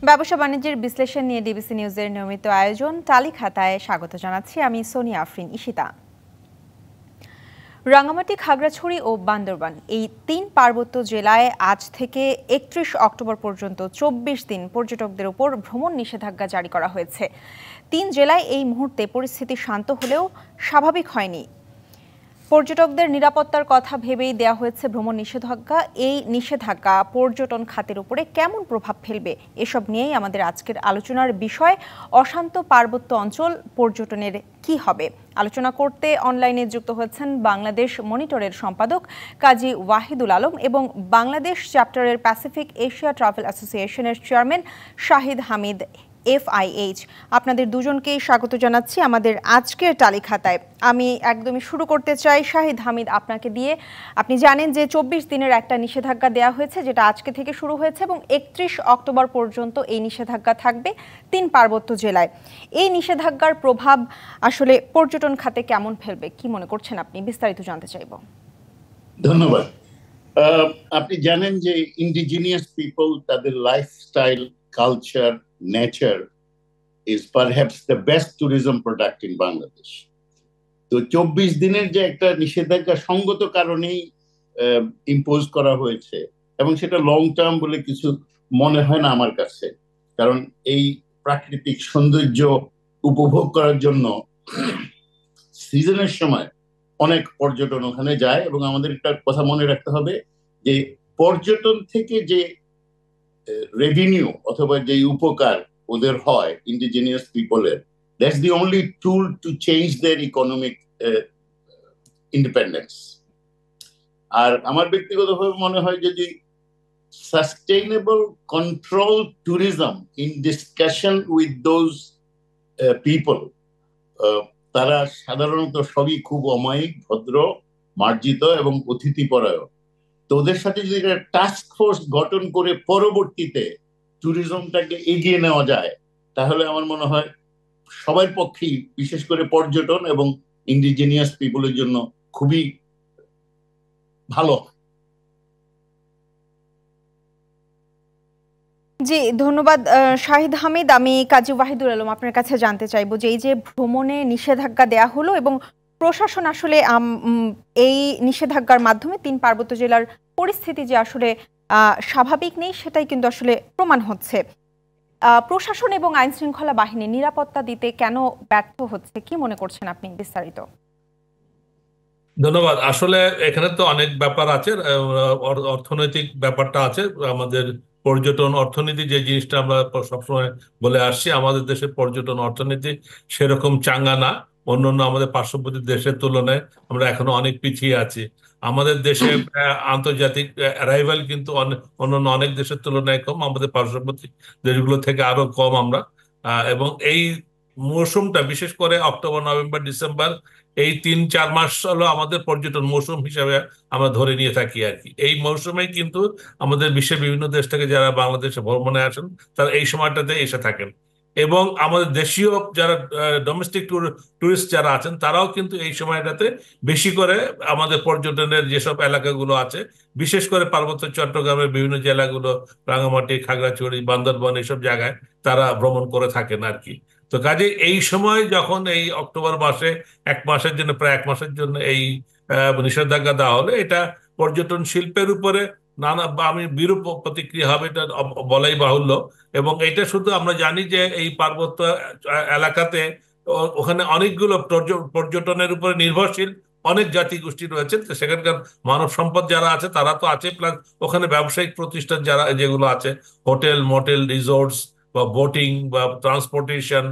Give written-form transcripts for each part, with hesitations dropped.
ব্যবসা বাণিজ্যের বিশ্লেষণ নিয়ে ডিবিসি নিউজের নিয়মিত আয়োজন তালিখাতায় স্বাগত জানাচ্ছি আমি সোনিয়া আফরিন ঈশিতা। রাঙ্গামাটি, খাগড়াছড়ি ও বান্দরবান এই ৩ পার্বত্য জেলায় আজ থেকে ৩১ অক্টোবর পর্যন্ত ২৪ দিন পর্যটকদের উপর ভ্রমণ নিষেধাজ্ঞা জারি করা হয়েছে। ৩ জেলায় এই মুহূর্তে পরিস্থিতি শান্ত হলেও স্বাভাবিক হয়নি। পর্যটকদের নিরাপত্তার কথা ভেবেই দেয়া হয়েছে ভ্রমণ নিষেধাজ্ঞা। এই নিষেধাজ্ঞা পর্যটন খাতের উপরে কেমন প্রভাব ফেলবে, এসব নিয়েই আমাদের আজকের আলোচনার বিষয়। অশান্ত পার্বত্য অঞ্চল পর্যটনের কি হবে, আলোচনা করতে অনলাইনে যুক্ত হয়েছেন বাংলাদেশ মনিটরের সম্পাদক কাজী ওয়াহিদুল আলম এবং বাংলাদেশ চ্যাপ্টারের প্যাসিফিক এশিয়া ট্রাভেল অ্যাসোসিয়েশনের চেয়ারম্যান শাহিদ হামিদ FIH। আপনাদের দুজনকেই স্বাগত জানাচ্ছি আমাদের আজকের তালিখাতায়। আমি একদমই শুরু করতে চাই শাহিদ হামিদ আপনাকে দিয়ে। আপনি জানেন যে ২৪ দিনের একটা নিষেধাজ্ঞা দেওয়া হয়েছে, যেটা আজকে থেকে শুরু হয়েছে এবং ৩১ অক্টোবর পর্যন্ত এই নিষেধাজ্ঞা থাকবে ৩ পার্বত্য জেলায়। এই নিষেধাজ্ঞার প্রভাব আসলে পর্যটন খাতে কেমন ফেলবে, কি মনে করছেন আপনি? বিস্তারিত জানতে চাইব। ধন্যবাদ। আপনি জানেন যে ইন্ডিজিনিয়াস পিপল, তাদের lifestyle, culture, nature is perhaps the best tourism product in Bangladesh. তো ২৪ দিনের যে একটা নিষেধাজ্ঞা সঙ্গত কারণেই ইম্পোজ করা হয়েছে এবং সেটা লং টার্ম বলে কিছু মনে হয় না আমার কাছে। কারণ এই প্রাকৃতিক সৌন্দর্য উপভোগ করার জন্য সিজনের সময় অনেক পর্যটন ওখানে যায় এবং আমাদের একটা কথা মনে রাখতে হবে যে পর্যটন থেকে যে রেভিনিউ অথবা যে উপকার ওদের হয় ইন্ডিজিনিয়াস পিপলের, that's the only tool to change their economic independence. আর আমার ব্যক্তিগতভাবে মনে হয় যদি sustainable control tourism in discussion with those people, তারা সাধারণত সবই খুব অমায়িক, ভদ্র, মার্জিত এবং অতিথিপরায়ণ। তো ওদের সাথে যদি একটা টাস্ক ফোর্স গঠন করে পরবর্তীতে ট্যুরিজমটাকে এগিয়ে নেওয়া যায়, তাহলে আমার মনে হয় সবার পক্ষেই, বিশেষ করে পর্যটন এবং ইন্ডিজিনিয়াস পিপলের জন্য খুবই ভালো। জি, ধন্যবাদ শাহিদ হামিদ। আমি কাজী ওয়াহিদুল আলম আপনার কাছে জানতে চাইবো যে এই যে ভ্রমণে নিষেধাজ্ঞা দেয়া হলো এবং প্রশাসন আসলে এই নিষেধাজ্ঞার মাধ্যমে ৩ পার্বত্য জেলার পরিস্থিতি যে আসলে স্বাভাবিক নেই, সেটাই কিন্তু আসলে প্রমাণ হচ্ছে। প্রশাসন এবং আইন শৃঙ্খলা বাহিনী নিরাপত্তা দিতে কেন ব্যর্থ হচ্ছে, কি মনে করছেন আপনি? বিস্তারিত। ধন্যবাদ। আসলে এখানে তো অনেক ব্যাপার আছে, অর্থনৈতিক ব্যাপারটা আছে। আমাদের পর্যটন অর্থনীতি যে জিনিসটা আমরা সবসময় বলে আসছি, আমাদের দেশের পর্যটন অর্থনীতি সেরকম চাঙ্গা না। অন্যান্য আমাদের পার্শ্ববর্তী দেশের তুলনায় আমরা এখনো অনেক পিছিয়ে আছি। আমাদের দেশে আন্তর্জাতিক অ্যারাইভাল কিন্তু অন্যান্য অনেক দেশের তুলনায় কম, আমাদের পার্শ্ববর্তী দেশগুলো থেকে আরো কম আমরা। এবং এই মৌসুমটা বিশেষ করে অক্টোবর, নভেম্বর, ডিসেম্বর, এই ৩-৪ মাস হলো আমাদের পর্যটন মৌসুম হিসাবে আমরা ধরে নিয়ে থাকি আর কি। এই মৌসুমেই কিন্তু আমাদের বিশ্বের বিভিন্ন দেশ থেকে যারা বাংলাদেশে ভ্রমণে আসেন, তারা এই সময়টাতে এসে থাকেন। এবং আমাদের দেশীয় যারা ডোমেস্টিক টুরিস্ট যারা আছেন, তারাও কিন্তু এই সময়টাতে বেশি করে আমাদের পর্যটনের যেসব এলাকাগুলো আছে, বিশেষ করে পার্বত্য চট্টগ্রামের বিভিন্ন জেলাগুলো, রাঙামাটি, খাগড়াছড়ি, বান্দরবান, এইসব জায়গায় তারা ভ্রমণ করে থাকেন আর কি। তো কাজে এই সময় যখন এই অক্টোবর মাসে ১ মাসের জন্য, প্রায় ১ মাসের জন্য এই নিষেধাজ্ঞা দেওয়া হলে, এটা পর্যটন শিল্পের উপরে নানা আমি বিরূপ প্রতিক্রিয়া হবে, এটা বলাই বাহুল্য। এবং এটা শুধু আমরা জানি যে এই পার্বত্য এলাকাতে ওখানে অনেকগুলো পর্যটনের উপরে নির্ভরশীল অনেক জাতি গোষ্ঠী রয়েছে। তো সেখানকার মানব সম্পদ যারা আছে তারা তো আছে, প্লাস ওখানে ব্যবসায়িক প্রতিষ্ঠান যারা যেগুলো আছে, হোটেল, মোটেল, রিসোর্টস বা বোটিং বা ট্রান্সপোর্টেশন,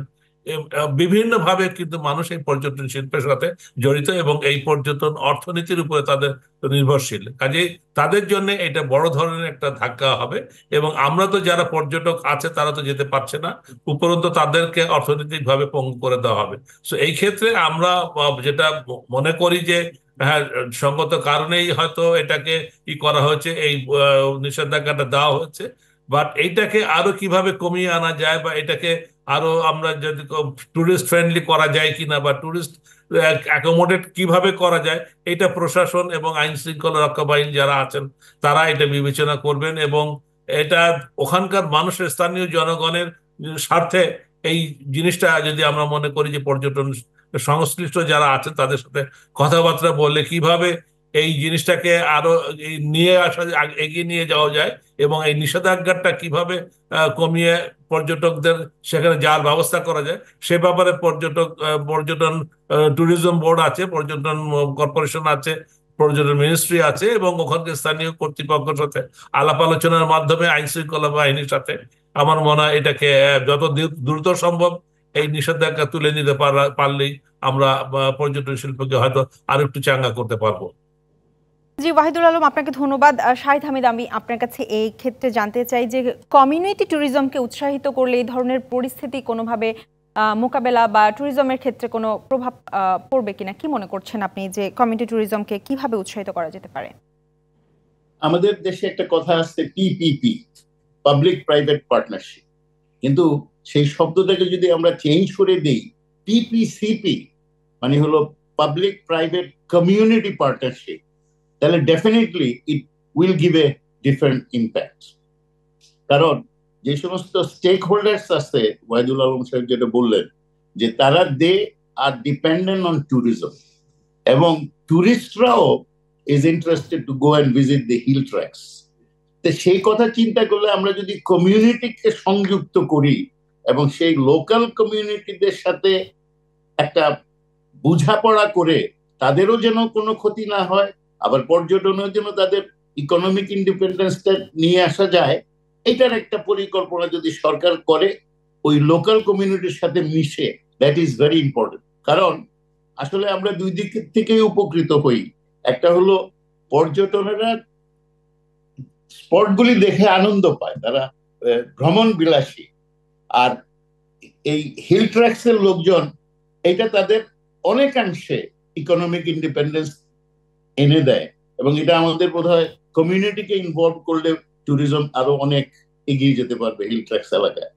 বিভিন্নভাবে কিন্তু মানুষ এই পর্যটন শিল্পের সাথে জড়িত এবং এই পর্যটন অর্থনীতির উপরে তাদের নির্ভরশীল। কাজেই তাদের জন্য এটা বড় ধরনের একটা ধাক্কা হবে। এবং আমরা তো যারা পর্যটক আছে তারা তো যেতে পারছে না, উপরন্তু তাদেরকে অর্থনৈতিকভাবে পঙ্গু করে দেওয়া হবে। তো এই ক্ষেত্রে আমরা যেটা মনে করি যে হ্যাঁ, সঙ্গত কারণেই হয়তো এটাকে করা হয়েছে, এই নিষেধাজ্ঞাটা দেওয়া হয়েছে। বাট এইটাকে আরো কিভাবে কমিয়ে আনা যায় বা এটাকে আরো আমরা যদি টুরিস্ট ফ্রেন্ডলি করা যায় কিনা বা টুরিস্ট অ্যাকোমোডেট কিভাবে করা যায়, এটা প্রশাসন এবং আইন শৃঙ্খলা রক্ষা বাহিনী যারা আছেন তারা এটা বিবেচনা করবেন। এবং এটা ওখানকার মানুষের, স্থানীয় জনগণের স্বার্থে এই জিনিসটা যদি আমরা মনে করি যে পর্যটন সংশ্লিষ্ট যারা আছেন তাদের সাথে কথাবার্তা বললে কিভাবে এই জিনিসটাকে আরো নিয়ে আসা, এগিয়ে নিয়ে যাওয়া যায় এবং এই নিষেধাজ্ঞাটা কিভাবে কমিয়ে পর্যটকদের সেখানে যাওয়ার ব্যবস্থা করা যায় সে ব্যাপারে পর্যটন ট্যুরিজম বোর্ড আছে, পর্যটন কর্পোরেশন আছে, পর্যটন মিনিস্ট্রি আছে এবং ওখানকার স্থানীয় কর্তৃপক্ষের সাথে আলাপ আলোচনার মাধ্যমে আইন শৃঙ্খলা বাহিনীর সাথে আমার মনে হয় এটাকে যত দ্রুত সম্ভব এই নিষেধাজ্ঞা তুলে নিতে পারলেই আমরা পর্যটন শিল্পকে হয়তো আরো একটু চাঙ্গা করতে পারবো। জি ওয়াহিদুল আলম, আপনাকে ধন্যবাদ। শাহিদ হামিদ, আমি আপনার কাছে এই ক্ষেত্রে জানতে চাই যে কমিউনিটি ট্যুরিজমকে উৎসাহিত করলে এই ধরনের পরিস্থিতি কোনোভাবে মোকাবেলা বা ট্যুরিজমের ক্ষেত্রে কোনো প্রভাব পড়বে কিনা, কি মনে করছেন আপনি যে কমিউনিটি ট্যুরিজমকে কিভাবে উৎসাহিত করা যেতে পারে? আমাদের দেশে একটা কথা আছে পিপিপি, পাবলিক প্রাইভেট পার্টনারশিপ, কিন্তু সেই শব্দটাকে যদি আমরা চেঞ্জ করে দিই পিপিসিপি, মানে হলো পাবলিক প্রাইভেট কমিউনিটি পার্টনারশিপ, তাহলে definitely it will give a different impact. কারণ যে সমস্ত স্টেক হোল্ডার্স আছে, ওয়াহিদুল আলম সাহেব যেটা বললেন, যে তারা they are dependent on tourism, এবং ট্যুরিস্টরাও is interested to go and visit the hill tracks. তো সেই কথা চিন্তা করলে আমরা যদি কমিউনিটিকে সংযুক্ত করি এবং সেই লোকাল কমিউনিটিদের সাথে একটা বোঝাপড়া করে তাদেরও যেন কোনো ক্ষতি না হয়, আবার পর্যটনের জন্য তাদের ইকোনমিক ইন্ডিপেন্ডেন্সটা নিয়ে আসা যায়, এটার একটা পরিকল্পনা যদি সরকার করে ওই লোকাল কমিউনিটির সাথে মিশে, দ্যাট ইজ ভেরি ইম্পর্টেন্ট। কারণ আসলে আমরা দুই দিক থেকেই উপকৃত হই। একটা হলো পর্যটনেরা স্পটগুলি দেখে আনন্দ পায়, তারা ভ্রমণ বিলাসী, আর এই হিল ট্র্যাকস এর লোকজন এটা তাদের অনেকাংশে ইকোনমিক ইন্ডিপেন্ডেন্স এনে দেয়, এবং এটা আমাদের বোধহয় কমিউনিটিকে ইনভলভ করলে ট্যুরিজম আরো অনেক এগিয়ে যেতে পারবে হিল ট্র্যাকস এলাকায়।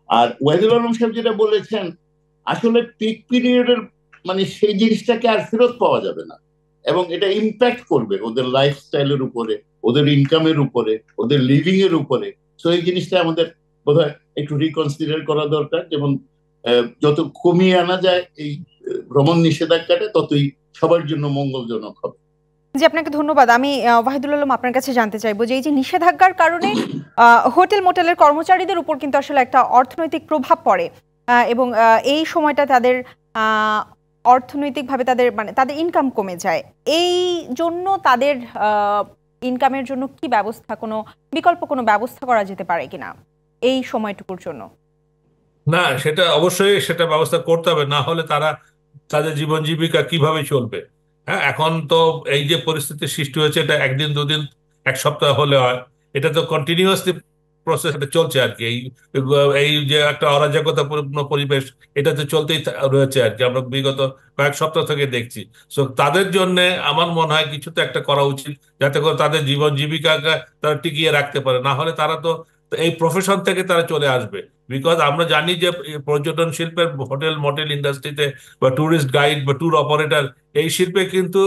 আর ওয়াহিদুল আলম সাহেব যেটা বলেছেন, আসলে পিক পিরিয়ডের মানে সেই জিনিসটাকে আর ফেরত পাওয়া যাবে না, এবং এটা ইম্প্যাক্ট করবে ওদের লাইফস্টাইলের উপরে, ওদের ইনকামের উপরে, ওদের লিভিং এর উপরে। সো এই জিনিসটা আমাদের বোধহয় একটু রিকনসিডার করা দরকার, যেমন যত কমিয়ে আনা যায় এই ভ্রমণ নিষেধাজ্ঞাটা ততই সবার জন্য মঙ্গলজনক হবে। জি আপনাকে ধন্যবাদ। আমি ওয়াহিদুল আলম আপনার কাছে জানতে চাইবো যে এই যে নিষেধাজ্ঞার কারণে হোটেল মোটেলের কর্মচারীদের উপর কিন্তু আসলে একটা অর্থনৈতিক প্রভাব পড়ে, এবং এই সময়টা তাদের অর্থনৈতিকভাবে তাদের মানে তাদের ইনকাম কমে যায়। এই জন্য তাদের ইনকামের জন্য কি ব্যবস্থা, কোনো বিকল্প কোনো ব্যবস্থা করা যেতে পারে কিনা এই সময়টুকুর জন্য? না, সেটা অবশ্যই সেটা ব্যবস্থা করতে হবে, না হলে তারা তাদের জীবন জীবিকা কিভাবে চলবে? হ্যাঁ, এখন তো এই যে পরিস্থিতির সৃষ্টি হয়েছে এটা একদিন দুদিন এক সপ্তাহ হলে হয়, এটা তো কন্টিনিউয়াসলি প্রসেস, এটা চলছে আর কি। এই যে একটা অরাজকতাপূর্ণ পরিবেশ এটা তো চলতেই রয়েছে আর কি, আমরা বিগত কয়েক সপ্তাহ থেকে দেখছি। সো তাদের জন্য আমার মনে হয় কিছু তো একটা করা উচিত যাতে করে তাদের জীবন জীবিকাকে তারা টিকিয়ে রাখতে পারে, না হলে তারা তো এই প্রফেশন থেকে তারা চলে আসবে। বিকজ আমরা জানি যে পর্যটন শিল্পের, হোটেল মোটেল ইন্ডাস্ট্রিতে বা ট্যুরিস্ট গাইড বা ট্যুর অপারেটর, এই শিল্পে কিন্তু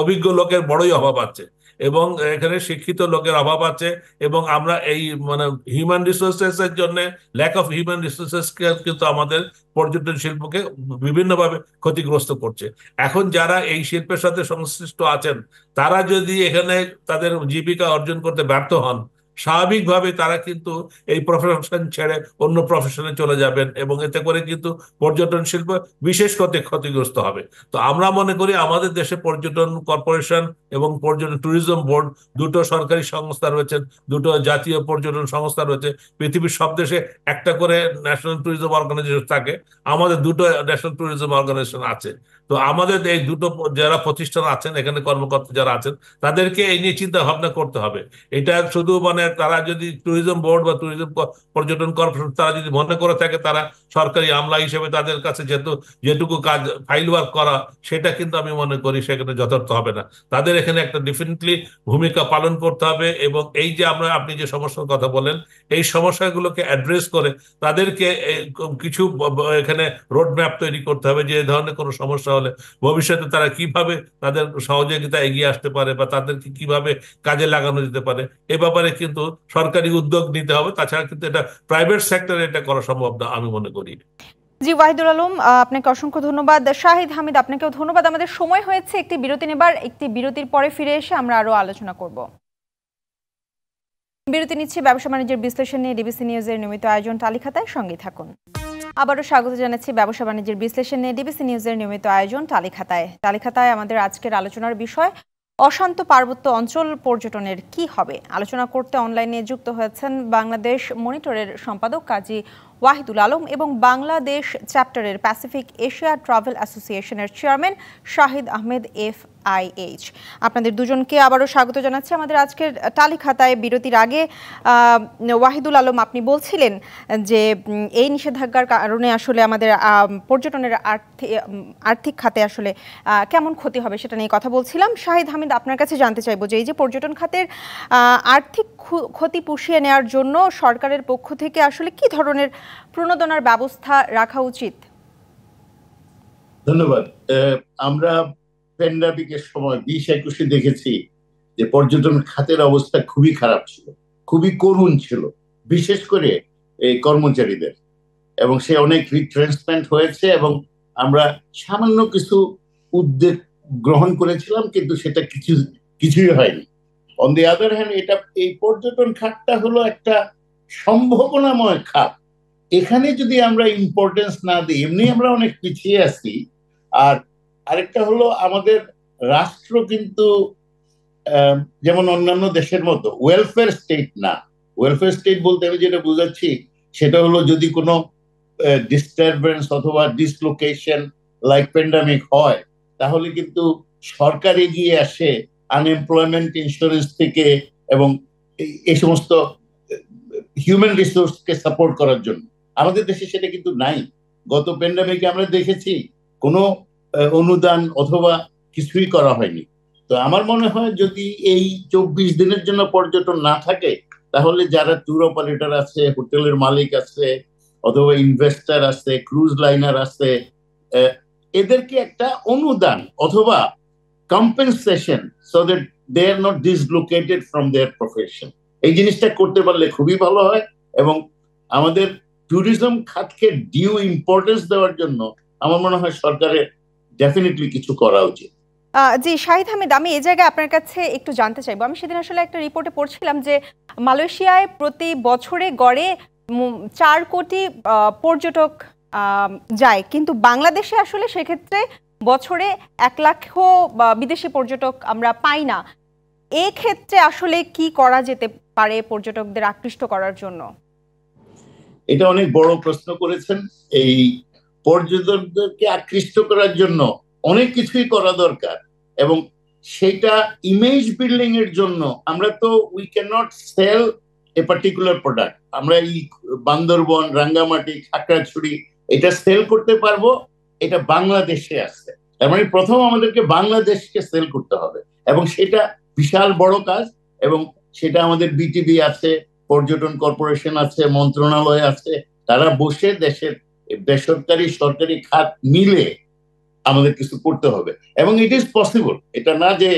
অভিজ্ঞ লোকের বড়ই অভাব আছে এবং এখানে শিক্ষিত লোকের অভাব আছে, এবং আমরা এই মানে হিউম্যান রিসোর্সেস এর জন্য ল্যাক অফ হিউম্যান রিসোর্সেস কিন্তু আমাদের পর্যটন শিল্পকে বিভিন্নভাবে ক্ষতিগ্রস্ত করছে। এখন যারা এই শিল্পের সাথে সংশ্লিষ্ট আছেন তারা যদি এখানে তাদের জীবিকা অর্জন করতে ব্যর্থ হন, স্বাভাবিকভাবে তারা কিন্তু এই প্রফেশন ছেড়ে অন্য প্রফেশনে চলে যাবেন এবং এতে করে কিন্তু পর্যটন শিল্প বিশেষ ক্ষতিগ্রস্ত হবে। তো আমরা মনে করি আমাদের দেশে পর্যটন কর্পোরেশন এবং পর্যটন ট্যুরিজম বোর্ড, দুটো সরকারি সংস্থা রয়েছে, দুটো জাতীয় পর্যটন সংস্থা রয়েছে। পৃথিবীর সব দেশে একটা করে ন্যাশনাল ট্যুরিজম অর্গানাইজেশন থাকে, আমাদের দুটো ন্যাশনাল ট্যুরিজম অর্গানাইজেশন আছে। তো আমাদের এই দুটো যারা প্রতিষ্ঠান আছেন, এখানে কর্মকর্তা যারা আছেন, তাদেরকে এই নিয়ে চিন্তা ভাবনা করতে হবে। এটা শুধু মানে তারা যদি ট্যুরিজম বোর্ড বা ট্যুরিজম পর্যটন কর্পোরেশন তারা যদি মনে করে থাকে তারা সরকারি আমলা হিসেবে তাদের কাছে যেটুকু কাজ ফাইল ওয়ার্ক করা, সেটা কিন্তু আমি মনে করি সেখানে যথার্থ হবে না। তাদের এখানে একটা ডেফিনেটলি ভূমিকা পালন করতে হবে, এবং এই যে আপনি যে সমস্যার কথা বলেন, এই সমস্যাগুলোকে অ্যাড্রেস করে তাদেরকে কিছু এখানে রোড ম্যাপ তৈরি করতে হবে, যে ধরনের কোনো সমস্যা হলে ভবিষ্যতে তারা কিভাবে তাদের সহযোগিতা এগিয়ে আসতে পারে বা তাদেরকে কিভাবে কাজে লাগানো যেতে পারে। এ ব্যাপারে কিন্তু কিন্তু সরকারি উদ্যোগ নিতে হবে, তাছাড়া কিন্তু এটা প্রাইভেট সেক্টরে এটা করা সম্ভব না আমি মনে করি। জি ওয়াহিদুল আলম, আপনাকে অসংখ্য ধন্যবাদ। শাহিদ হামিদ, আপনাকেও ধন্যবাদ। আমাদের সময় হয়েছে একটি বিরতি নেবার, একটি বিরতির পরে ফিরে এসে আমরা আরো আলোচনা করব। বিরতি নিচ্ছি ব্যবসা বাণিজ্যের বিশ্লেষণ নিয়ে ডিবিসি নিউজের নিয়মিত আয়োজন তালিকাতায়, সঙ্গে থাকুন। আবারও স্বাগত জানাচ্ছি ব্যবসা বাণিজ্যের বিশ্লেষণ নিয়ে ডিবিসি নিউজের নিয়মিত আয়োজন তালিকাতায়। আমাদের আজকের আলোচনার বিষয় অশান্ত পার্বত্য অঞ্চল পর্যটনের কি হবে। আলোচনা করতে অনলাইনে যুক্ত হয়েছেন বাংলাদেশ মনিটরের সম্পাদক কাজী ওয়াহিদুল আলম এবং বাংলাদেশ চ্যাপ্টারের প্যাসিফিক এশিয়া ট্রাভেল অ্যাসোসিয়েশনের চেয়ারম্যান শাহিদ আহমেদ FIH। আপনাদের দুজনকে আবারও স্বাগত জানাচ্ছি আমাদের আজকের তালিকাতায়। বিরতির আগে ওয়াহিদুল আলম, আপনি বলছিলেন যে এই নিষেধাজ্ঞার কারণে আসলে আমাদের পর্যটনের আর্থিক খাতে আসলে কেমন ক্ষতি হবে সেটা নিয়ে কথা বলছিলাম। শাহিদ হামিদ, আপনার কাছে জানতে চাইবো যে এই যে পর্যটন খাতের আর্থিক ক্ষতি পুষিয়ে নেওয়ার জন্য সরকারের পক্ষ থেকে আসলে কি ধরনের প্রণোদনার ব্যবস্থা রাখা উচিত? ধন্যবাদ। আমরা প্যান্ডামিকের সময় 20-21-এ দেখেছি যে পর্যটন খাতের অবস্থা খুবই খারাপ ছিল, খুবই করুণ ছিল, বিশেষ করে এই কর্মচারীদের, এবং সে অনেক রিট্রেন্সমেন্ট হয়েছে এবং আমরা সামান্য কিছু উদ্যোগ গ্রহণ করেছিলাম, কিন্তু সেটা কিছুই হয়নি। অন দি আদার হ্যান্ড, এই পর্যটন খাতটা হলো একটা সম্ভাবনাময় খাত। এখানে যদি আমরা ইম্পর্টেন্স না দিই, এমনি আমরা অনেক পিছিয়ে আছি। আর আরেকটা হলো, আমাদের রাষ্ট্র কিন্তু যেমন অন্যান্য দেশের মতো ওয়েলফেয়ার স্টেট না। ওয়েলফেয়ার স্টেট বলতে আমি যেটা বুঝাচ্ছি সেটা হলো, যদি কোনো ডিস্টারবেন্স অথবা ডিসলোকেশন লাইক প্যান্ডামিক হয়, তাহলে কিন্তু সরকার এগিয়ে আসে আনএমপ্লয়মেন্ট ইন্স্যুরেন্স থেকে এবং এই সমস্ত হিউম্যান রিসোর্সকে সাপোর্ট করার জন্য। আমাদের দেশে সেটা কিন্তু নাই। গত প্যান্ডামিকে আমরা দেখেছি কোনো অনুদান অথবা কিছুই করা হয়নি। তো আমার মনে হয় যদি এই 24 দিনের জন্য পর্যটন না থাকে, তাহলে যারা ট্যুর অপারেটর আছে, হোটেলের মালিক আছে, অথবা ইনভেস্টার আছে, ক্রুজ লাইনার আছে, এদেরকে একটা অনুদান অথবা compensation so that they are not dislocated from their profession, এই জিনিসটা করতে পারলে খুবই ভালো হয়। এবং আমাদের ট্যুরিজম খাতকে ডিউ ইম্পর্টেন্স দেওয়ার জন্য আমার মনে হয় সরকারের ডেফিনেটলি কিছু করা উচিত। জি শাহিদ আহমেদ, আমি এই জায়গায় আপনার কাছে একটু জানতে চাইবো। আমি সেদিন আসলে একটা রিপোর্টে পড়ছিলাম যে মালয়েশিয়ায় প্রতি বছরে গড়ে 4 কোটি পর্যটক যায়, কিন্তু বাংলাদেশে আসলে সেক্ষেত্রে বছরে 1 লাখ বিদেশি পর্যটক আমরা পাই না। এক্ষেত্রে আসলে কি করা যেতে পারে পর্যটকদের আকৃষ্ট করার জন্য? এটা অনেক বড় প্রশ্ন করেছেন। এই পর্যটকদেরকে আকৃষ্ট করার জন্য অনেক কিছুই করা দরকার, এবং সেটা ইমেজ বিল্ডিং এর জন্য আমরা তো we can not sell a particular product. আমরা এই বান্দরবন, রাঙ্গামাটি, খাগড়াছড়ি এটা সেল করতে পারবো, এটা বাংলাদেশে আছে। তার মানে প্রথম আমাদেরকে বাংলাদেশকে সেল করতে হবে, এবং সেটা বিশাল বড় কাজ। এবং সেটা আমাদের বিটিবি আছে, পর্যটন কর্পোরেশন আছে, মন্ত্রণালয় আছে, তারা বসে দেশের বেসরকারি সরকারি খাত মিলে আমাদের কিছু করতে হবে। এবং ইট ইজ পসিবল, এটা না যে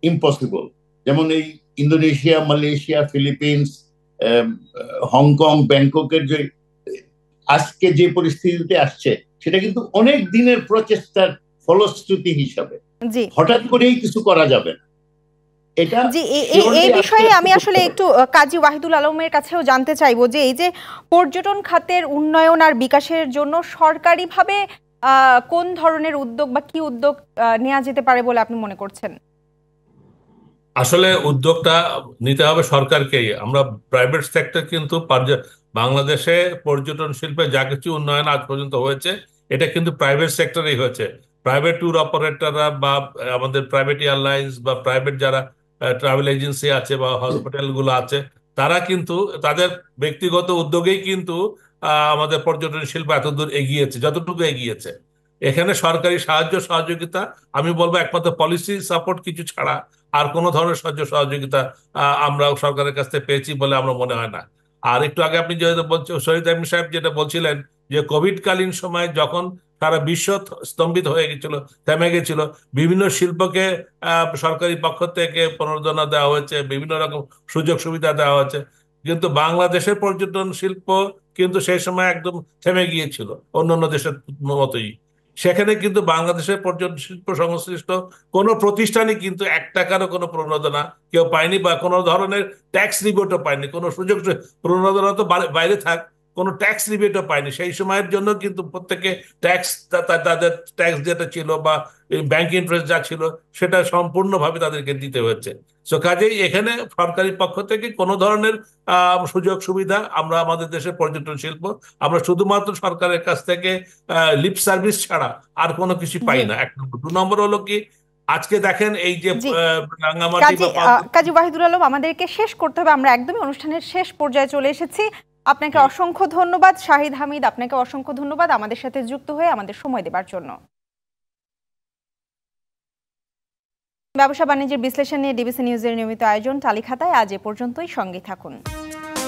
ইম্পসিবল। যেমন এই ইন্দোনেশিয়া, মালয়েশিয়া, ফিলিপিন্স, হংকং, ব্যাংককের যে আজকে যে পরিস্থিতিতে আসছে, সেটা কিন্তু অনেক দিনের প্রচেষ্টার ফলশ্রুতি হিসাবে, হঠাৎ করেই কিছু করা যাবে না। এই বিষয়ে আমি আসলে একটু কাজী ওয়াহিদুল আলমের কাছেও জানতে চাইবো যে এই যে পর্যটন খাতের উন্নয়ন আর বিকাশের জন্য সরকারিভাবে কোন ধরনের উদ্যোগ বা কি উদ্যোগ নেওয়া যেতে পারে বলে আপনি মনে করছেন? আসলে উদ্যোগটা নিতে হবে সরকারকেই। আমরা প্রাইভেট সেক্টর কিন্তু বাংলাদেশে পর্যটন শিল্পে যা কিছু উন্নয়ন আজ পর্যন্ত হয়েছে, এটা কিন্তু প্রাইভেট সেক্টরেই হয়েছে। প্রাইভেট ট্যুর অপারেটররা বা আমাদের প্রাইভেট এয়ারলাইন্স বা প্রাইভেট যারা ট্রাভেল এজেন্সি আছে বা হোটেলগুলো আছে, তারা কিন্তু তাদের ব্যক্তিগত উদ্যোগেই কিন্তু আমাদের পর্যটন শিল্প এতদূর এগিয়েছে যতটুকু এগিয়েছে। এখানে সরকারি সাহায্য সহযোগিতা আমি বলবো একমাত্র পলিসি সাপোর্ট কিছু ছাড়া আর কোনো ধরনের সাহায্য সহযোগিতা আমরা সরকারের কাছ থেকে পেয়েছি বলে আমরা মনে হয় না। আর একটু আগে আপনি যেহেতু শহীদ আহমেদ সাহেব যেটা বলছিলেন যে কোভিড কালীন সময় যখন সারা বিশ্ব স্তম্ভিত হয়ে গেছিল, থেমে গেছিল। বিভিন্ন শিল্পকে সরকারি পক্ষ থেকে প্রণোদনা দেওয়া হয়েছে, বিভিন্ন রকম সুযোগ সুবিধা দেওয়া হয়েছে, কিন্তু বাংলাদেশের পর্যটন শিল্প কিন্তু সেই সময় একদম থেমে গিয়েছিল অন্যান্য দেশের মতোই। সেখানে কিন্তু বাংলাদেশের পর্যটন শিল্প সংশ্লিষ্ট কোনো প্রতিষ্ঠানই কিন্তু 1 টাকারও কোনো প্রণোদনা কেউ পায়নি, বা কোনো ধরনের ট্যাক্স রিবেটও পায়নি। কোনো সুযোগ প্রণোদনা তো বাইরে থাক, কোনো ট্যাক্স রিবেটও পায়নি সেই সময়ের জন্য। কিন্তু প্রত্যেকে ট্যাক্স, তাদের ট্যাক্স যেটা ছিল বা ব্যাংক ইন্টারেস্ট যা ছিল সেটা সম্পূর্ণভাবে তাদেরকে দিতে হয়েছে। সো কাজেই এখানে সরকারি পক্ষ থেকে কোনো ধরনের সুযোগ সুবিধা আমরা আমাদের দেশের পর্যটন শিল্প আমরা শুধুমাত্র সরকারের কাছ থেকে লিপ সার্ভিস ছাড়া আর কোনো কিছু পাই না, 1 নম্বর। 2 নম্বর হলো কি, আজকে দেখেন এই যে রাঙ্গামাটি কাজী ওয়াহিদুল আলম, আমাদেরকে শেষ করতে হবে, আমরা একদমই অনুষ্ঠানের শেষ পর্যায়ে চলে এসেছি। আপনাকে অসংখ্য ধন্যবাদ। শাহিদ হামিদ, আপনাকে অসংখ্য ধন্যবাদ আমাদের সাথে যুক্ত হয়ে আমাদের সময় দেবার জন্য। ব্যবসা বাণিজ্যের বিশ্লেষণ নিয়ে ডিবিসি নিউজের নিয়মিত আয়োজন টালিখাতায় আজ এ পর্যন্তই। সঙ্গে থাকুন।